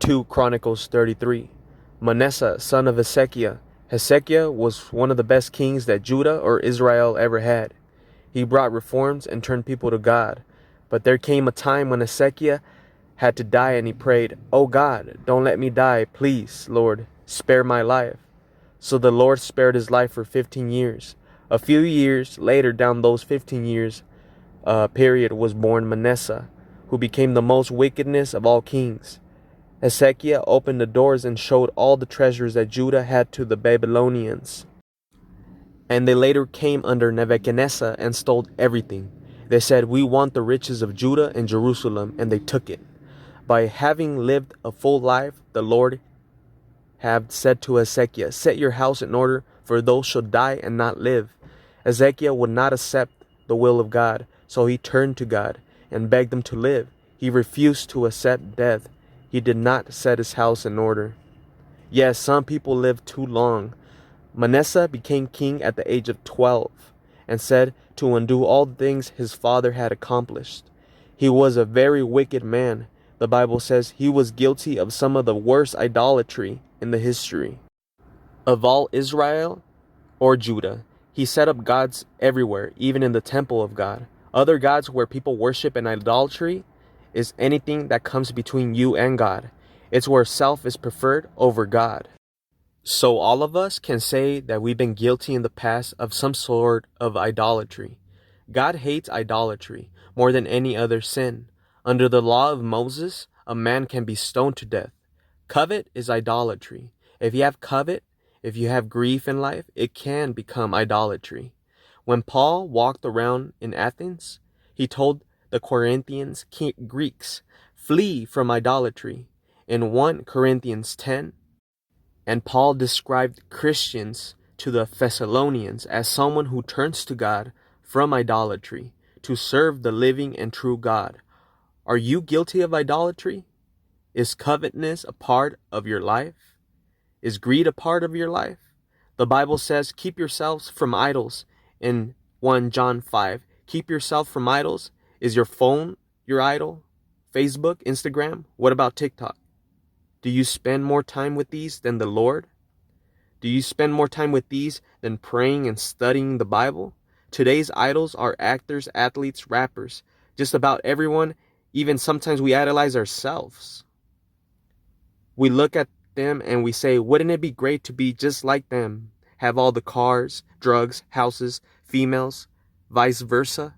2 Chronicles 33. Manasseh, son of Hezekiah. Hezekiah was one of the best kings that Judah or Israel ever had. He brought reforms and turned people to God. But there came a time when Hezekiah had to die, and he prayed, "Oh God, don't let me die. Please, Lord, spare my life." So the Lord spared his life for 15 years. A few years later, down those 15 years period, was born Manasseh, who became the most wickedness of all kings. Hezekiah opened the doors and showed all the treasures that Judah had to the Babylonians. And they later came under Nebuchadnezzar and stole everything. They said, "We want the riches of Judah and Jerusalem," and they took it. By having lived a full life, the Lord had said to Hezekiah, "Set your house in order, for those shall die and not live." Hezekiah would not accept the will of God, so he turned to God and begged him to live. He refused to accept death. He did not set his house in order. Yes, some people live too long. Manasseh became king at the age of 12 and said to undo all the things his father had accomplished. He was a very wicked man. The Bible says he was guilty of some of the worst idolatry in the history of all Israel or Judah. He set up gods everywhere, even in the temple of God. Other gods where people worship and idolatry is anything that comes between you and God. It's where self is preferred over God. So all of us can say that we've been guilty in the past of some sort of idolatry. God hates idolatry more than any other sin. Under the law of Moses, a man can be stoned to death. Covet is idolatry. If you have grief in life, it can become idolatry. When Paul walked around in Athens, he told the Corinthians Greeks, "Flee from idolatry." In 1 Corinthians 10, and Paul described Christians to the Thessalonians as someone who turns to God from idolatry to serve the living and true God. Are you guilty of idolatry? Is covetousness a part of your life? Is greed a part of your life? The Bible says, "Keep yourselves from idols." In 1 John 5, keep yourself from idols. Is your phone your idol? Facebook, Instagram? What about TikTok? Do you spend more time with these than the Lord? Do you spend more time with these than praying and studying the Bible? Today's idols are actors, athletes, rappers. Just about everyone. Even sometimes we idolize ourselves. We look at them and we say, "Wouldn't it be great to be just like them? Have all the cars, drugs, houses, females, vice versa?"